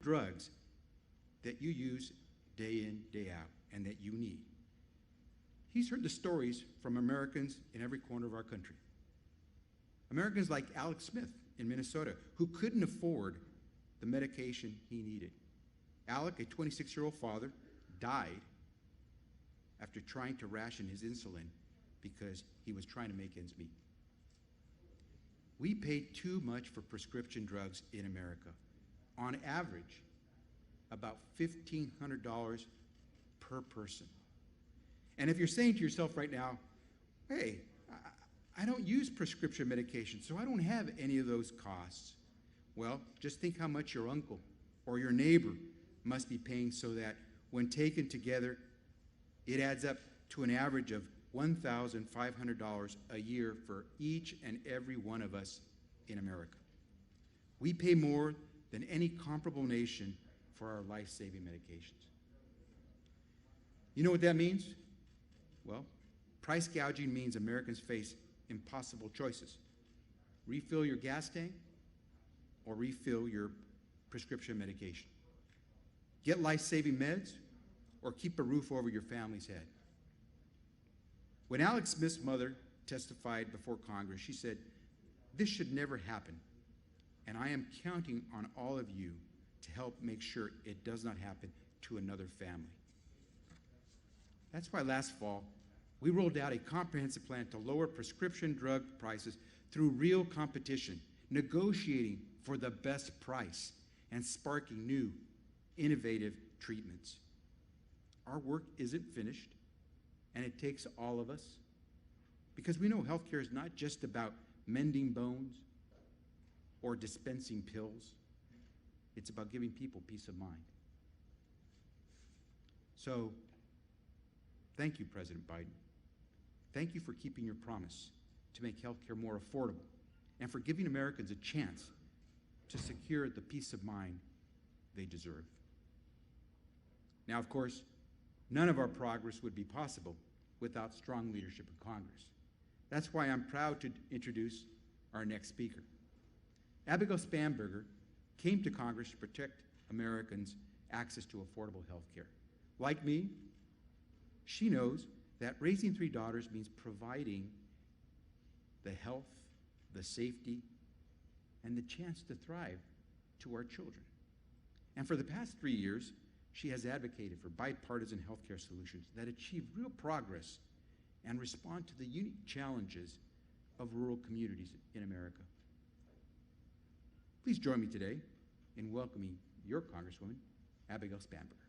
drugs that you use day in, day out, and that you need. He's heard the stories from Americans in every corner of our country. Americans like Alex Smith in Minnesota, who couldn't afford the medication he needed. Alec, a 26-year-old father, died after trying to ration his insulin because he was trying to make ends meet. We pay too much for prescription drugs in America. On average, about $1,500 per person. And if you're saying to yourself right now, hey, I don't use prescription medication, so I don't have any of those costs. Well, just think how much your uncle or your neighbor must be paying so that when taken together, it adds up to an average of $1,500 a year for each and every one of us in America. We pay more than any comparable nation for our life-saving medications. You know what that means? Well, price gouging means Americans face impossible choices. Refill your gas tank or refill your prescription medication. Get life-saving meds or keep a roof over your family's head. When Alex Smith's mother testified before Congress, she said, "This should never happen, and I am counting on all of you to help make sure it does not happen to another family." That's why last fall, we rolled out a comprehensive plan to lower prescription drug prices through real competition, negotiating for the best price, and sparking new, innovative treatments. Our work isn't finished, and it takes all of us, because we know healthcare is not just about mending bones or dispensing pills. It's about giving people peace of mind. So, thank you, President Biden. Thank you for keeping your promise to make healthcare more affordable and for giving Americans a chance to secure the peace of mind they deserve. Now, of course, none of our progress would be possible without strong leadership in Congress. That's why I'm proud to introduce our next speaker. Abigail Spamberger came to Congress to protect Americans' access to affordable health care. Like me, she knows that raising 3 daughters means providing the health, the safety, and the chance to thrive to our children. And for the past 3 years, she has advocated for bipartisan healthcare solutions that achieve real progress and respond to the unique challenges of rural communities in America. Please join me today in welcoming your Congresswoman, Abigail Spamberger.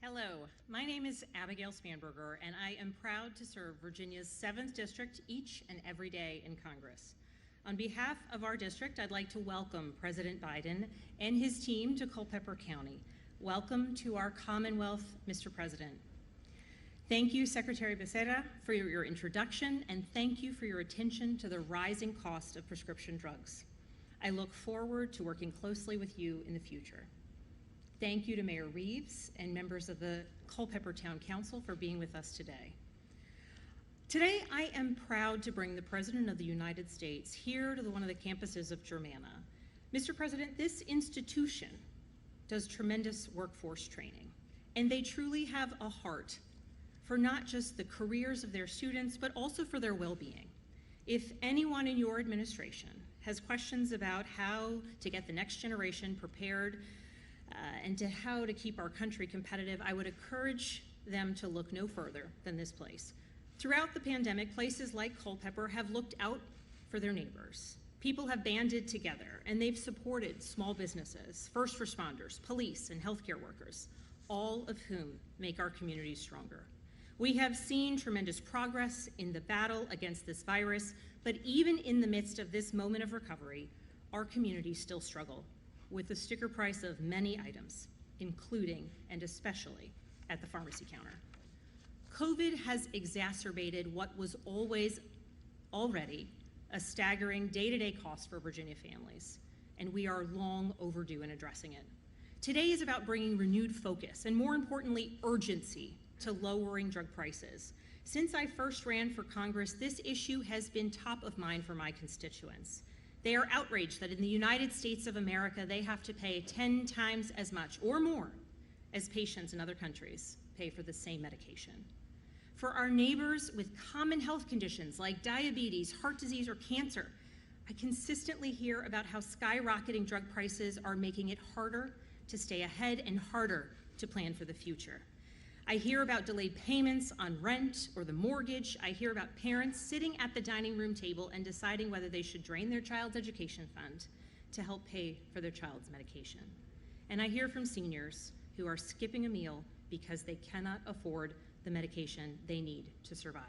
Hello, my name is Abigail Spamberger, and I am proud to serve Virginia's 7th District each and every day in Congress. On behalf of our district, I'd like to welcome President Biden and his team to Culpeper County. Welcome to our Commonwealth, Mr. President. Thank you, Secretary Becerra, for your introduction, and thank you for your attention to the rising cost of prescription drugs. I look forward to working closely with you in the future. Thank you to Mayor Reeves and members of the Culpeper Town Council for being with us today. Today, I am proud to bring the President of the United States here to one of the campuses of Germanna. Mr. President, this institution does tremendous workforce training, and they truly have a heart for not just the careers of their students, but also for their well-being. If anyone in your administration has questions about how to get the next generation prepared and to how to keep our country competitive, I would encourage them to look no further than this place. Throughout the pandemic, places like Culpeper have looked out for their neighbors. People have banded together, and they've supported small businesses, first responders, police, and healthcare workers, all of whom make our communities stronger. We have seen tremendous progress in the battle against this virus, but even in the midst of this moment of recovery, our communities still struggle with the sticker price of many items, including and especially at the pharmacy counter. COVID has exacerbated what was already a staggering day-to-day cost for Virginia families, and we are long overdue in addressing it. Today is about bringing renewed focus and, more importantly, urgency to lowering drug prices. Since I first ran for Congress, this issue has been top of mind for my constituents. They are outraged that in the United States of America, they have to pay 10 times as much or more as patients in other countries pay for the same medication. For our neighbors with common health conditions like diabetes, heart disease, or cancer, I consistently hear about how skyrocketing drug prices are making it harder to stay ahead and harder to plan for the future. I hear about delayed payments on rent or the mortgage. I hear about parents sitting at the dining room table and deciding whether they should drain their child's education fund to help pay for their child's medication. And I hear from seniors who are skipping a meal because they cannot afford the medication they need to survive.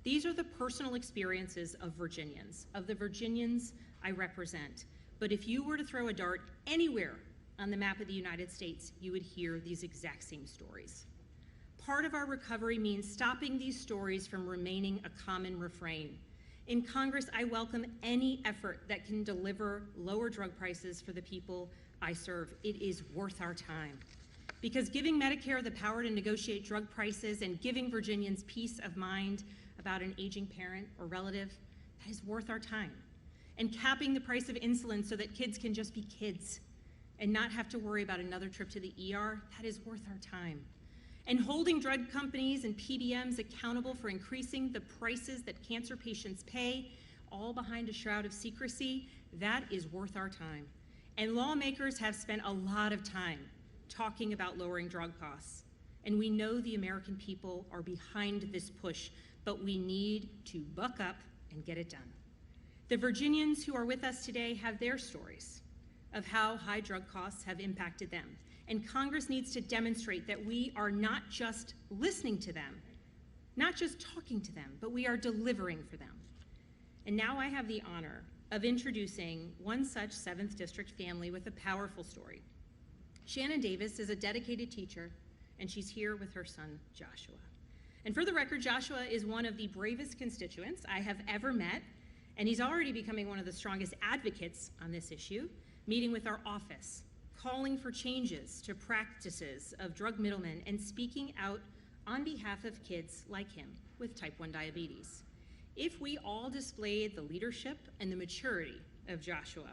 These are the personal experiences of Virginians, of the Virginians I represent. But if you were to throw a dart anywhere on the map of the United States, you would hear these exact same stories. Part of our recovery means stopping these stories from remaining a common refrain. In Congress, I welcome any effort that can deliver lower drug prices for the people I serve. It is worth our time. Because giving Medicare the power to negotiate drug prices and giving Virginians peace of mind about an aging parent or relative, that is worth our time. And capping the price of insulin so that kids can just be kids and not have to worry about another trip to the ER, that is worth our time. And holding drug companies and PBMs accountable for increasing the prices that cancer patients pay, all behind a shroud of secrecy, that is worth our time. And lawmakers have spent a lot of time talking about lowering drug costs. And we know the American people are behind this push, but we need to buck up and get it done. The Virginians who are with us today have their stories of how high drug costs have impacted them. And Congress needs to demonstrate that we are not just listening to them, not just talking to them, but we are delivering for them. And now I have the honor of introducing one such 7th District family with a powerful story. Shannon Davis is a dedicated teacher, and she's here with her son, Joshua. And for the record, Joshua is one of the bravest constituents I have ever met, and he's already becoming one of the strongest advocates on this issue, meeting with our office, calling for changes to practices of drug middlemen, and speaking out on behalf of kids like him with type 1 diabetes. If we all displayed the leadership and the maturity of Joshua,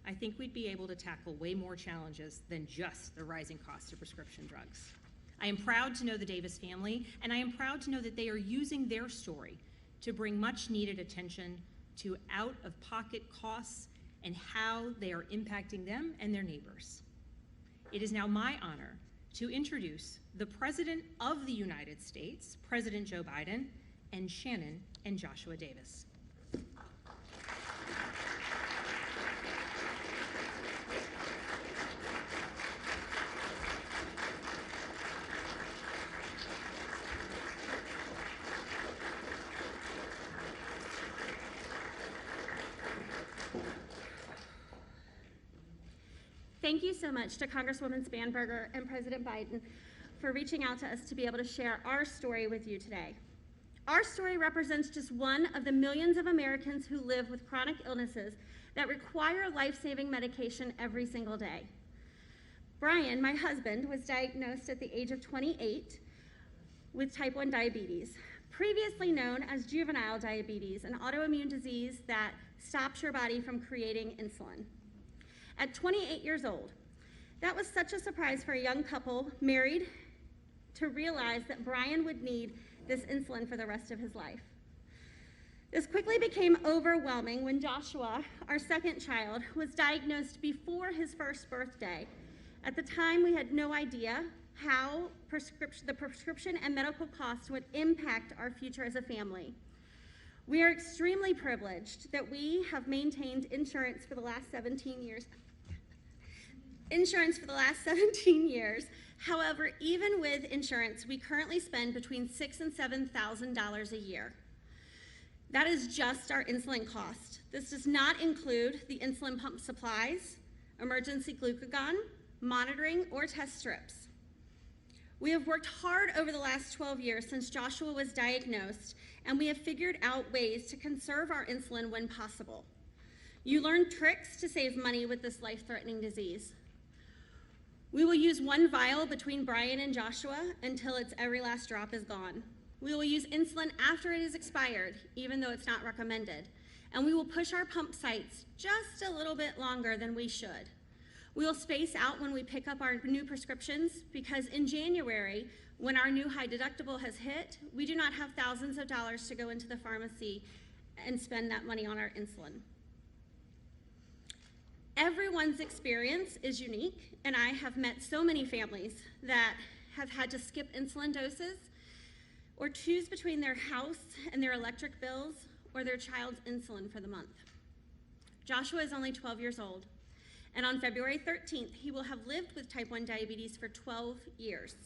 I think we'd be able to tackle way more challenges than just the rising cost of prescription drugs. I am proud to know the Davis family, and I am proud to know that they are using their story to bring much needed attention to out-of-pocket costs and how they are impacting them and their neighbors. It is now my honor to introduce the President of the United States, President Joe Biden, and Shannon and Joshua Davis. Thank you so much to Congresswoman Spamberger and President Biden for reaching out to us to be able to share our story with you today. Our story represents just one of the millions of Americans who live with chronic illnesses that require life-saving medication every single day. Brian, my husband, was diagnosed at the age of 28 with type 1 diabetes, previously known as juvenile diabetes, an autoimmune disease that stops your body from creating insulin. At 28 years old, that was such a surprise for a young couple married to realize that Brian would need this insulin for the rest of his life. This quickly became overwhelming when Joshua, our second child, was diagnosed before his first birthday. At the time, we had no idea how the prescription and medical costs would impact our future as a family. We are extremely privileged that we have maintained insurance for the last 17 years. However, even with insurance, we currently spend between $6,000 and $7,000 a year. That is just our insulin cost. This does not include the insulin pump supplies, emergency glucagon, monitoring, or test strips. We have worked hard over the last 12 years since Joshua was diagnosed, and we have figured out ways to conserve our insulin when possible. You learn tricks to save money with this life-threatening disease. We will use one vial between Brian and Joshua until its every last drop is gone. We will use insulin after it is expired, even though it's not recommended. And we will push our pump sites just a little bit longer than we should. We will space out when we pick up our new prescriptions, because in January, when our new high deductible has hit, we do not have thousands of dollars to go into the pharmacy and spend that money on our insulin. Everyone's experience is unique, and I have met so many families that have had to skip insulin doses or choose between their house and their electric bills or their child's insulin for the month. Joshua is only 12 years old, and on February 13th, he will have lived with type 1 diabetes for 12 years.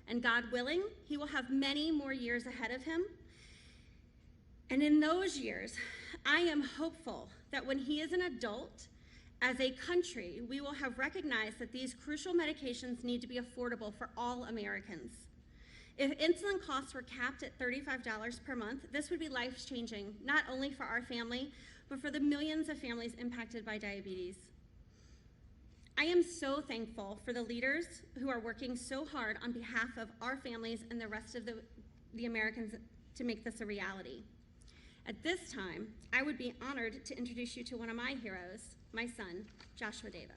And God willing, he will have many more years ahead of him. And in those years, I am hopeful that when he is an adult, as a country, we will have recognized that these crucial medications need to be affordable for all Americans. If insulin costs were capped at $35 per month, this would be life-changing, not only for our family, but for the millions of families impacted by diabetes. I am so thankful for the leaders who are working so hard on behalf of our families and the rest of the Americans to make this a reality. At this time, I would be honored to introduce you to one of my heroes, my son, Joshua Davis.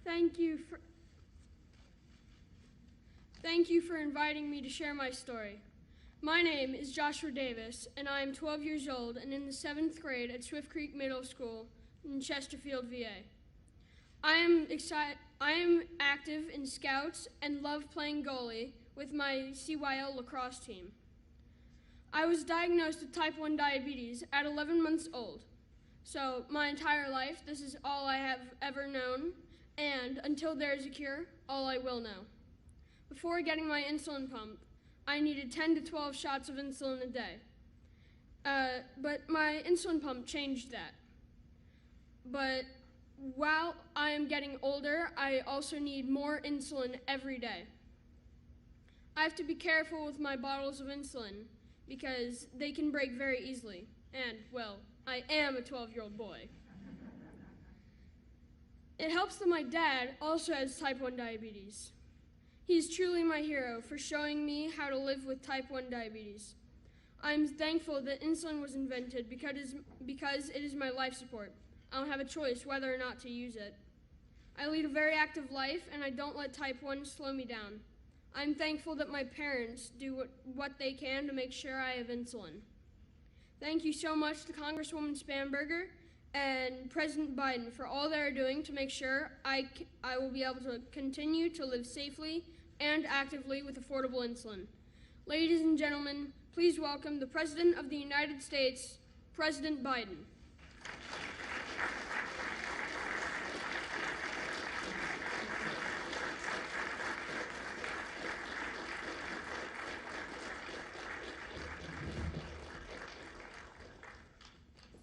Thank you for inviting me to share my story. My name is Joshua Davis, and I am 12 years old and in the 7th grade at Swift Creek Middle School in Chesterfield, VA. I am active in Scouts and love playing goalie with my CYL lacrosse team. I was diagnosed with type 1 diabetes at 11 months old. So my entire life, this is all I have ever known, and until there is a cure, all I will know. Before getting my insulin pump, I needed 10 to 12 shots of insulin a day. But my insulin pump changed that. But while I am getting older, I also need more insulin every day. I have to be careful with my bottles of insulin because they can break very easily. And, well, I am a 12-year-old boy. It helps that my dad also has type 1 diabetes. He's truly my hero for showing me how to live with type 1 diabetes. I'm thankful that insulin was invented because it is my life support. I don't have a choice whether or not to use it. I lead a very active life, and I don't let type 1 slow me down. I'm thankful that my parents do what they can to make sure I have insulin. Thank you so much to Congresswoman Spamberger and President Biden for all they're doing to make sure I will be able to continue to live safely and actively with affordable insulin. Ladies and gentlemen, please welcome the President of the United States, President Biden.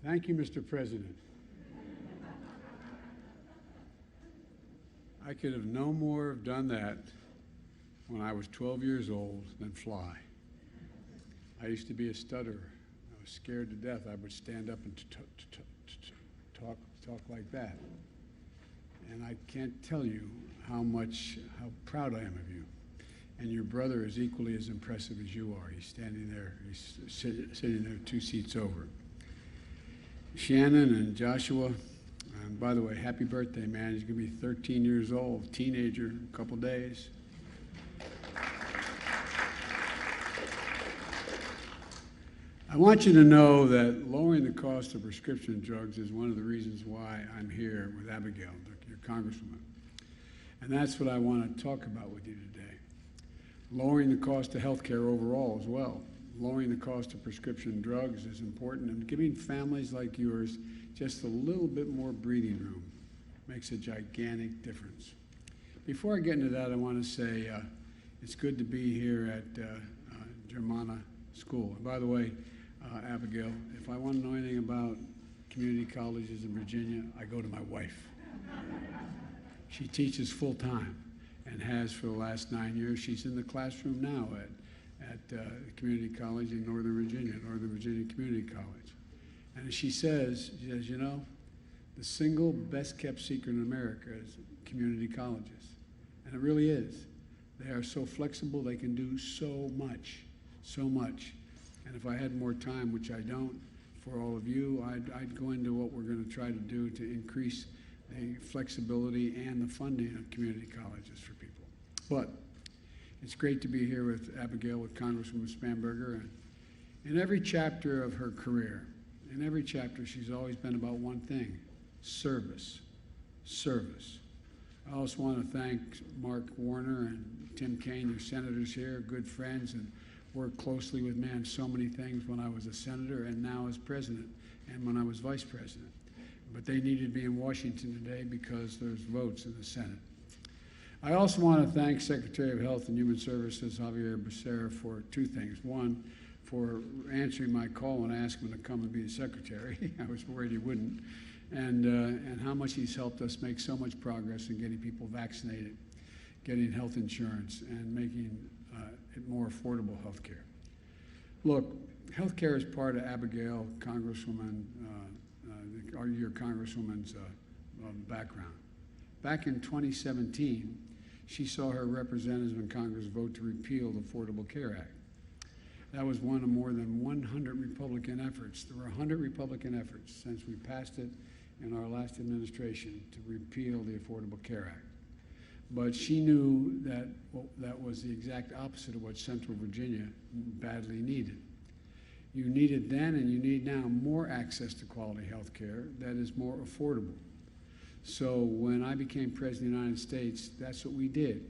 Thank you, Mr. President. I could have no more have done that when I was 12 years old than fly. I used to be a stutterer. I was scared to death. I would stand up and talk like that. And I can't tell you how proud I am of you. And your brother is equally as impressive as you are. He's standing there, he's sitting there 2 seats over. Shannon and Joshua, and by the way, happy birthday, man. He's going to be 13 years old, teenager, in a couple days. I want you to know that lowering the cost of prescription drugs is one of the reasons why I'm here with Abigail, your Congresswoman. And that's what I want to talk about with you today. Lowering the cost of health care overall as well. Lowering the cost of prescription drugs is important, and giving families like yours just a little bit more breathing room makes a gigantic difference. Before I get into that, I want to say it's good to be here at Germanna School. And by the way, Abigail, if I want to know anything about community colleges in Virginia, I go to my wife. She teaches full-time and has for the last 9 years. She's in the classroom now at community college in Northern Virginia Community College. And as she says, you know, the single best kept secret in America is community colleges. And it really is. They are so flexible, they can do so much, so much. And if I had more time, which I don't, for all of you, I'd go into what we're going to try to do to increase the flexibility and the funding of community colleges for people. But it's great to be here with Abigail, with Congresswoman Spamberger. And in every chapter of her career, in every chapter, she's always been about one thing: service. Service. I also want to thank Mark Warner and Tim Kaine, your senators here, good friends, and worked closely with me on so many things when I was a senator and now as president and when I was vice president. But they needed me in Washington today because there's votes in the Senate. I also want to thank Secretary of Health and Human Services, Javier Becerra, for two things. One, for answering my call when I asked him to come and be the secretary. I was worried he wouldn't. And how much he's helped us make so much progress in getting people vaccinated, getting health insurance, and making it more affordable health care. Look, health care is part of Abigail, Congresswoman, your Congresswoman's background. Back in 2017, she saw her representatives in Congress vote to repeal the Affordable Care Act. That was one of more than 100 Republican efforts. There were 100 Republican efforts since we passed it in our last administration to repeal the Affordable Care Act. But she knew that that was the exact opposite of what Central Virginia badly needed. You needed then and you need now more access to quality health care that is more affordable. So when I became President of the United States, that's what we did.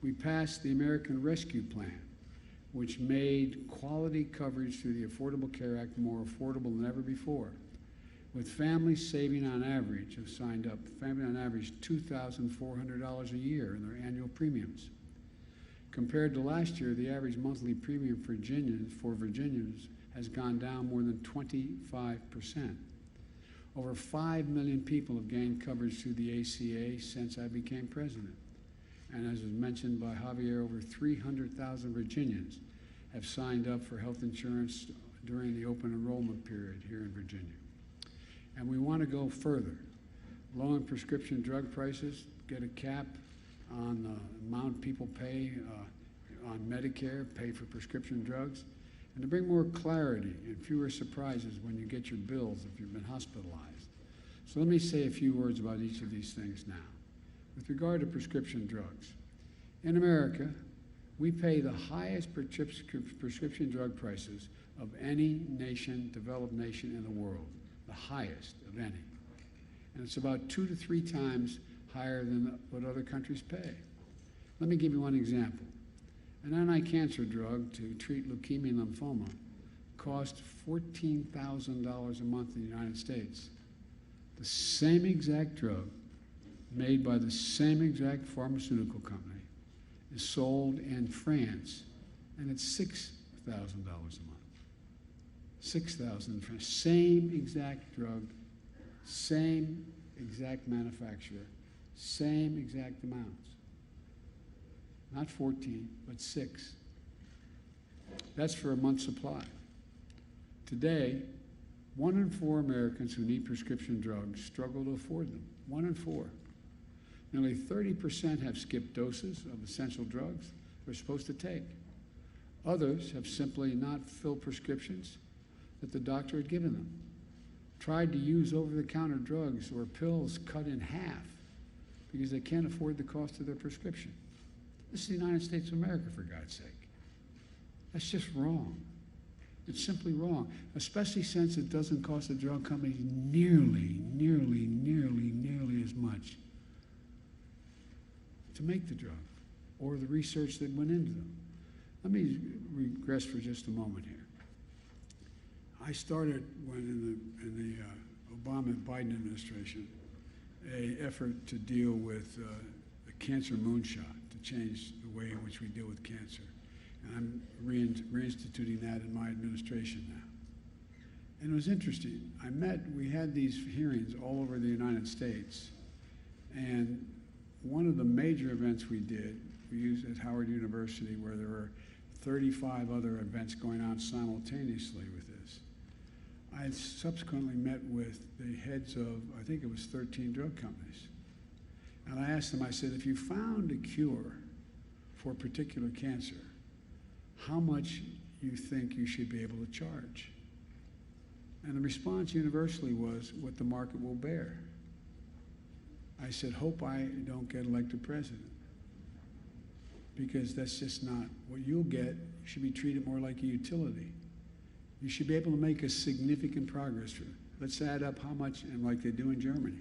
We passed the American Rescue Plan, which made quality coverage through the Affordable Care Act more affordable than ever before, with families saving on average, have signed up, family on average $2,400 a year in their annual premiums. Compared to last year, the average monthly premium for Virginians has gone down more than 25%. Over 5 million people have gained coverage through the ACA since I became president. And as was mentioned by Javier, over 300,000 Virginians have signed up for health insurance during the open enrollment period here in Virginia. And we want to go further. Lowering prescription drug prices, get a cap on the amount people pay on Medicare, pay for prescription drugs, and to bring more clarity and fewer surprises when you get your bills if you've been hospitalized. So let me say a few words about each of these things now. With regard to prescription drugs, in America, we pay the highest prescription drug prices of any nation, developed nation in the world, the highest of any. And it's about 2 to 3 times higher than what other countries pay. Let me give you one example. An anti-cancer drug to treat leukemia and lymphoma costs $14,000 a month in the United States. The same exact drug, made by the same exact pharmaceutical company, is sold in France, and it's $6,000 a month. $6,000 in France. Same exact drug, same exact manufacturer, same exact amounts. Not 14, but 6. That's for a month's supply. Today, 1 in 4 Americans who need prescription drugs struggle to afford them. 1 in 4. Nearly 30% have skipped doses of essential drugs they're supposed to take. Others have simply not filled prescriptions that the doctor had given them, tried to use over-the-counter drugs or pills cut in half because they can't afford the cost of their prescription. This is the United States of America, for God's sake. That's just wrong. It's simply wrong, especially since it doesn't cost the drug companies nearly as much to make the drug or the research that went into them. Let me regress for just a moment here. I started when in the Obama-Biden administration an effort to deal with the cancer moonshot, to change the way in which we deal with cancer. And I'm reinstituting that in my administration now. And it was interesting. We had these hearings all over the United States. And one of the major events we did, we used at Howard University, where there were 35 other events going on simultaneously with this. I subsequently met with the heads of, I think it was 13 drug companies. And I asked them, I said, if you found a cure for a particular cancer, how much you think you should be able to charge? And the response universally was, what the market will bear. I said, hope I don't get elected president, because that's just not what you'll get. You should be treated more like a utility. You should be able to make a significant progress. Let's add up how much, and like they do in Germany,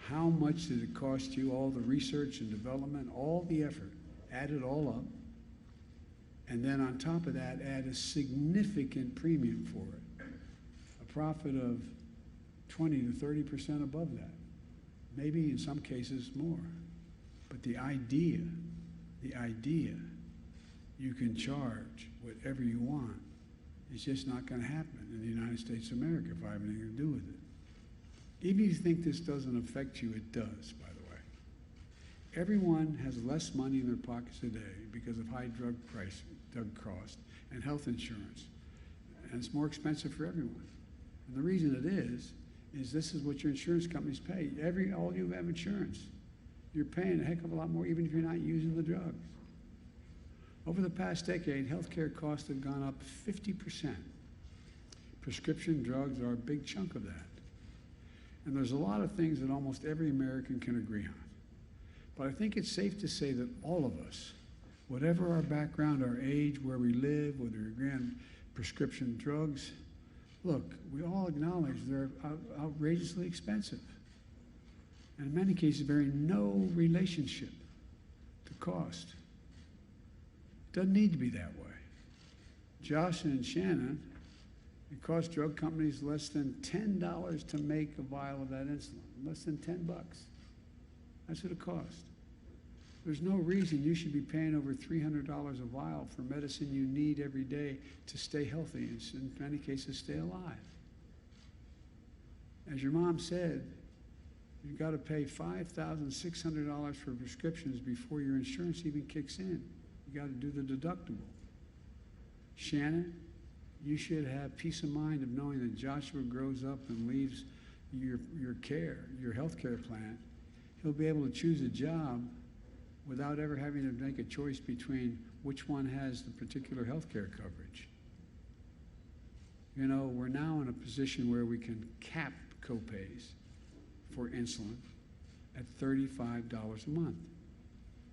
how much did it cost you, all the research and development, all the effort, add it all up, and then on top of that, add a significant premium for it, a profit of 20 to 30% above that, maybe in some cases more. But the idea you can charge whatever you want, it's just not going to happen in the United States of America if I have anything to do with it. Even if you think this doesn't affect you, it does, by the way. Everyone has less money in their pockets today because of high drug cost, and health insurance. And it's more expensive for everyone. And the reason it is this is what your insurance companies pay. All you have insurance. You're paying a heck of a lot more even if you're not using the drugs. Over the past decade, healthcare costs have gone up 50%. Prescription drugs are a big chunk of that. And there's a lot of things that almost every American can agree on. But I think it's safe to say that all of us, whatever our background, our age, where we live, whether we're on prescription drugs, look, we all acknowledge they're outrageously expensive. And in many cases, very no relationship to cost. Doesn't need to be that way. Josh and Shannon, it costs drug companies less than $10 to make a vial of that insulin. Less than 10 bucks. That's what it costs. There's no reason you should be paying over $300 a vial for medicine you need every day to stay healthy and in many cases stay alive. As your mom said, you've got to pay $5,600 for prescriptions before your insurance even kicks in. You got to do the deductible. Shannon, you should have peace of mind of knowing that Joshua grows up and leaves your care, your health care plan. He'll be able to choose a job without ever having to make a choice between which one has the particular health care coverage. You know, we're now in a position where we can cap copays for insulin at $35 a month.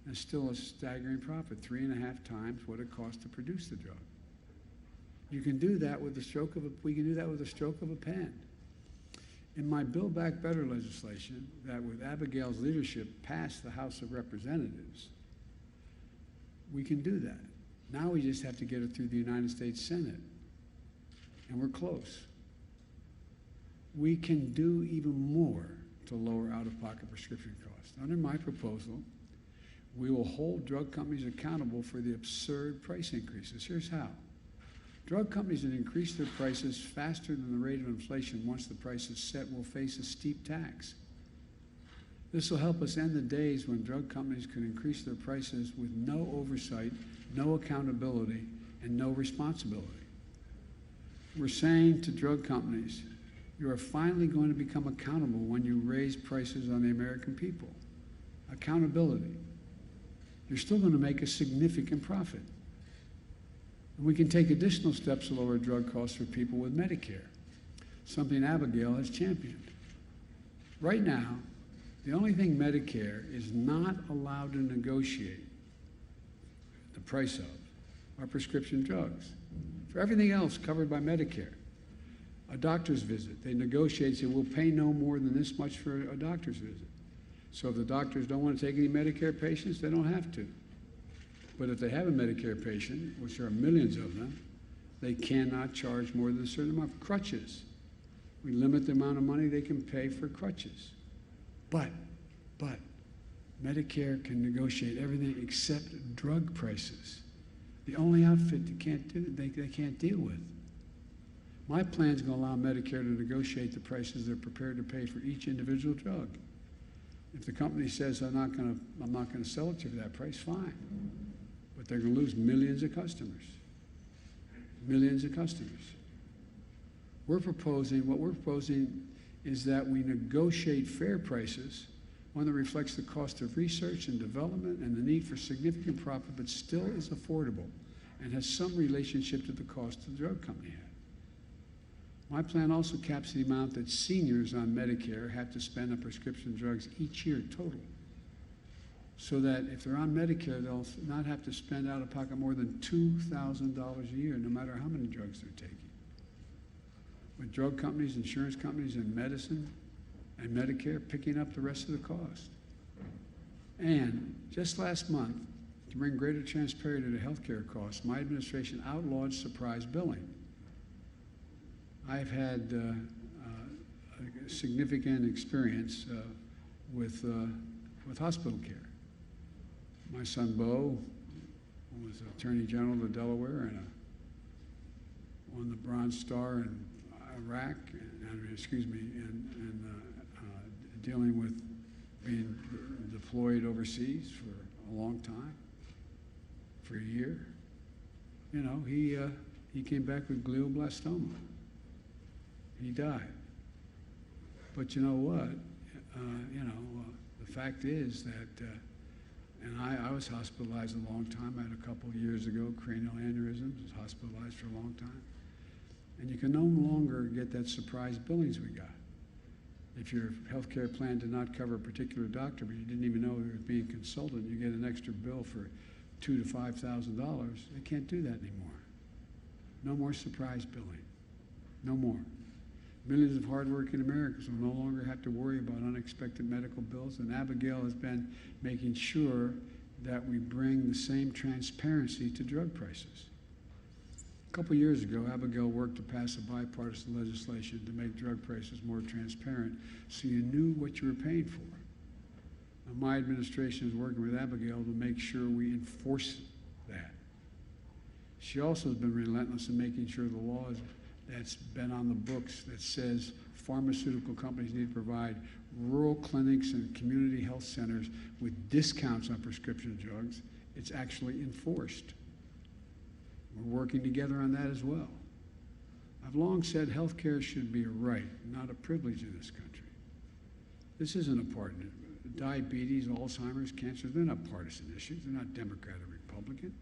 And still a staggering profit, 3.5 times what it costs to produce the drug. You can do that with the stroke of we can do that with the stroke of a pen. In my Build Back Better legislation that with Abigail's leadership passed the House of Representatives, we can do that. Now we just have to get it through the United States Senate. And we're close. We can do even more to lower out-of-pocket prescription costs. Under my proposal, we will hold drug companies accountable for the absurd price increases. Here's how. Drug companies that increase their prices faster than the rate of inflation once the price is set will face a steep tax. This will help us end the days when drug companies can increase their prices with no oversight, no accountability, and no responsibility. We're saying to drug companies, you are finally going to become accountable when you raise prices on the American people. Accountability. You're still going to make a significant profit. And we can take additional steps to lower drug costs for people with Medicare, something Abigail has championed. Right now, the only thing Medicare is not allowed to negotiate the price of are prescription drugs. For everything else covered by Medicare, a doctor's visit, they negotiate, say, we'll pay no more than this much for a doctor's visit. So if the doctors don't want to take any Medicare patients, they don't have to. But if they have a Medicare patient, which there are millions of them, they cannot charge more than a certain amount. Crutches. We limit the amount of money they can pay for crutches. But Medicare can negotiate everything except drug prices. The only outfit they can't deal with. My plan is going to allow Medicare to negotiate the prices they're prepared to pay for each individual drug. If the company says I'm not going to sell it to you for that price, fine. But they're going to lose millions of customers. Millions of customers. what we're proposing is that we negotiate fair prices, one that reflects the cost of research and development and the need for significant profit, but still is affordable and has some relationship to the cost the drug company had. My plan also caps the amount that seniors on Medicare have to spend on prescription drugs each year total, so that if they're on Medicare, they'll not have to spend out of pocket more than $2,000 a year, no matter how many drugs they're taking. With drug companies, insurance companies, and medicine and Medicare picking up the rest of the cost. And just last month, to bring greater transparency to healthcare costs, my administration outlawed surprise billing. I've had a significant experience with hospital care. My son Bo was Attorney General of Delaware and won the Bronze Star in Iraq, and dealing with being deployed overseas for a long time, for a year. You know, he came back with glioblastoma. He died. But you know what? The fact is that, and I was hospitalized a long time. I had a couple of years ago, cranial aneurysms, was hospitalized for a long time. And you can no longer get that surprise billings we got. If your health care plan did not cover a particular doctor, but you didn't even know he was being consulted, you get an extra bill for $2,000 to $5,000. They can't do that anymore. No more surprise billing. No more. Millions of hardworking Americans will no longer have to worry about unexpected medical bills, and Abigail has been making sure that we bring the same transparency to drug prices. A couple years ago, Abigail worked to pass a bipartisan legislation to make drug prices more transparent so you knew what you were paying for. Now, my administration is working with Abigail to make sure we enforce that. She also has been relentless in making sure the law that's been on the books that says pharmaceutical companies need to provide rural clinics and community health centers with discounts on prescription drugs, it's actually enforced. We're working together on that as well. I've long said health care should be a right, not a privilege in this country. This isn't a partner. Diabetes, Alzheimer's, cancer, they're not partisan issues. They're not Democrat or Republican.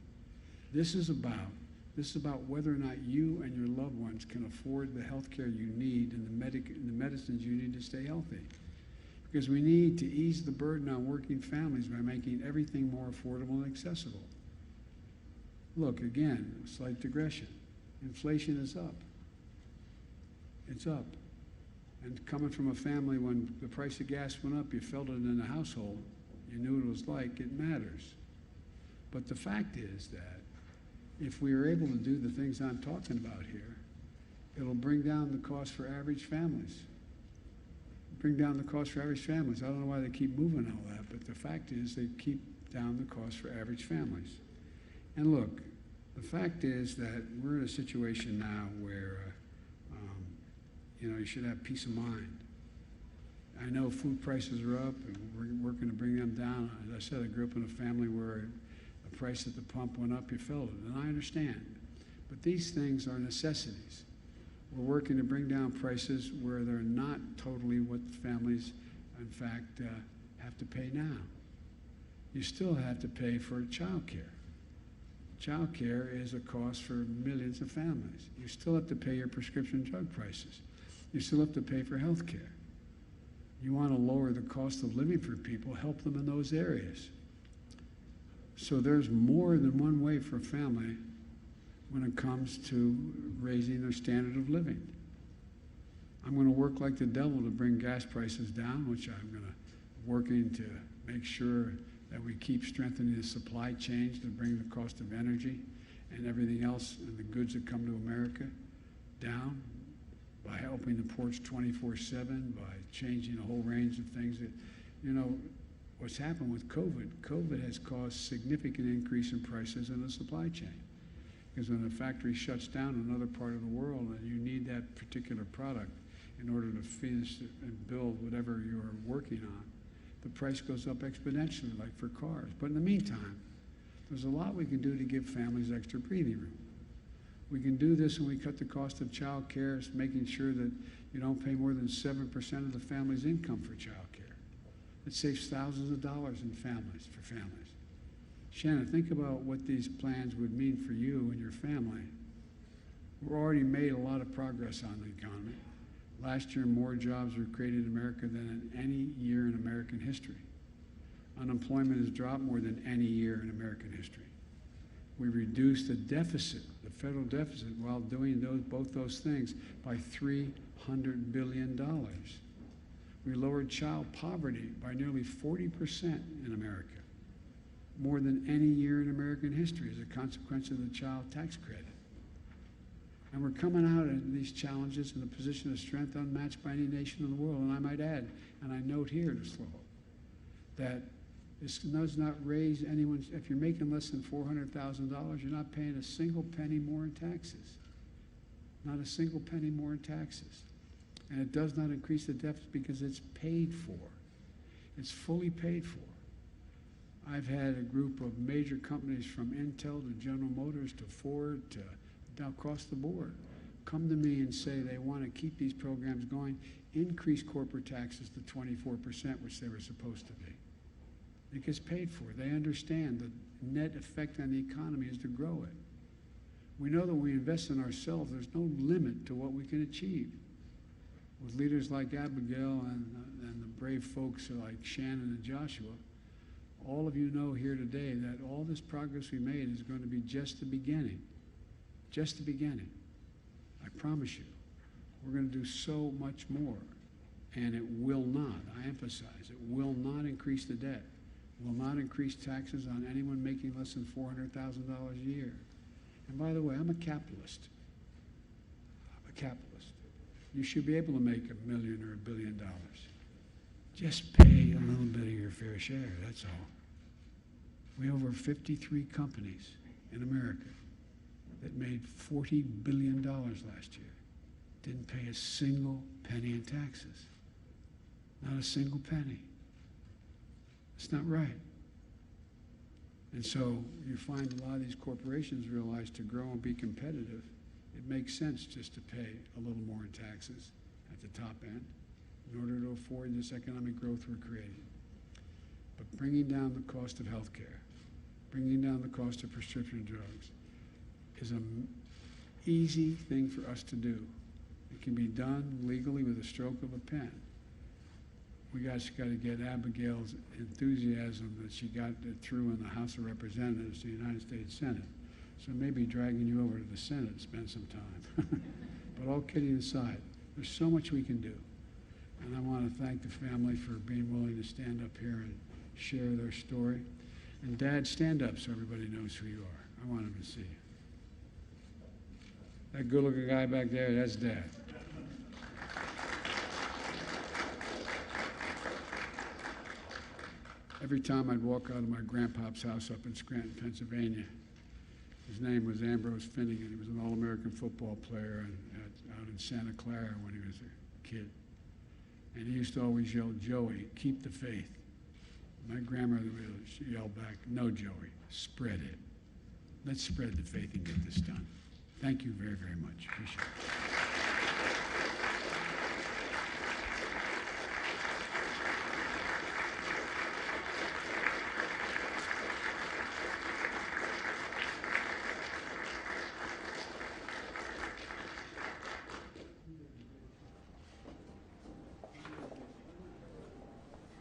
This is about whether or not you and your loved ones can afford the health care you need and the medicines you need to stay healthy. Because we need to ease the burden on working families by making everything more affordable and accessible. Look, again, slight digression. Inflation is up. It's up. And coming from a family when the price of gas went up, you felt it in the household, you knew what it was like, it matters. But the fact is that if we are able to do the things I'm talking about here, it'll bring down the cost for average families. Bring down the cost for average families. I don't know why they keep moving all that, but the fact is they keep down the cost for average families. And look, the fact is that we're in a situation now where, you should have peace of mind. I know food prices are up, and we're working to bring them down. As I said, I grew up in a family where the price at the pump went up, you felt it, and I understand. But these things are necessities. We're working to bring down prices where they're not totally what families, in fact, have to pay now. You still have to pay for child care. Child care is a cost for millions of families. You still have to pay your prescription drug prices. You still have to pay for health care. You want to lower the cost of living for people, help them in those areas. So there's more than one way for a family when it comes to raising their standard of living. I'm going to work like the devil to bring gas prices down, which I'm going to working to make sure that we keep strengthening the supply chains to bring the cost of energy and everything else and the goods that come to America down by helping the ports 24/7, by changing a whole range of things that, what's happened with COVID has caused significant increase in prices in the supply chain. Because when a factory shuts down in another part of the world and you need that particular product in order to finish and build whatever you're working on, the price goes up exponentially, like for cars. But in the meantime, there's a lot we can do to give families extra breathing room. We can do this when we cut the cost of child care, making sure that you don't pay more than 7% of the family's income for child care. It saves thousands of dollars in families, for families. Shannon, think about what these plans would mean for you and your family. We've already made a lot of progress on the economy. Last year, more jobs were created in America than in any year in American history. Unemployment has dropped more than any year in American history. We reduced the deficit, the federal deficit, while doing both those things by $300 billion. We lowered child poverty by nearly 40% in America, more than any year in American history as a consequence of the child tax credit. And we're coming out of these challenges in a position of strength unmatched by any nation in the world. And I might add, and I note here to Sloan, that this does not raise anyone's, if you're making less than $400,000, you're not paying a single penny more in taxes. Not a single penny more in taxes. And it does not increase the deficit because it's paid for. It's fully paid for. I've had a group of major companies from Intel to General Motors to Ford to across the board come to me and say they want to keep these programs going, increase corporate taxes to 24%, which they were supposed to be. It gets paid for. They understand the net effect on the economy is to grow it. We know that when we invest in ourselves, there's no limit to what we can achieve. With leaders like Abigail and the brave folks like Shannon and Joshua, all of you know here today that all this progress we made is going to be just the beginning. Just the beginning. I promise you, we're going to do so much more. And it will not, I emphasize, it will not increase the debt. Will not increase taxes on anyone making less than $400,000 a year. And by the way, I'm a capitalist. I'm a capitalist. You should be able to make $1 million or $1 billion. Just pay a little bit of your fair share, that's all. We have over 53 companies in America that made $40 billion last year. Didn't pay a single penny in taxes. Not a single penny. It's not right. And so you find a lot of these corporations realize to grow and be competitive, it makes sense just to pay a little more in taxes at the top end in order to afford this economic growth we're creating. But bringing down the cost of health care, bringing down the cost of prescription drugs is an easy thing for us to do. It can be done legally with a stroke of a pen. We just got to get Abigail's enthusiasm that she got it through in the House of Representatives to the United States Senate. So maybe dragging you over to the Senate to spend some time. But all kidding aside, there's so much we can do. And I want to thank the family for being willing to stand up here and share their story. And Dad, stand up so everybody knows who you are. I want them to see you. That good-looking guy back there, that's Dad. Every time I'd walk out of my grandpa's house up in Scranton, Pennsylvania, his name was Ambrose Finnegan. He was an All-American football player out in Santa Clara when he was a kid. And he used to always yell, "Joey, keep the faith." My grandmother would yell back, "No, Joey, spread it. Let's spread the faith and get this done." Thank you very, very much. Appreciate it.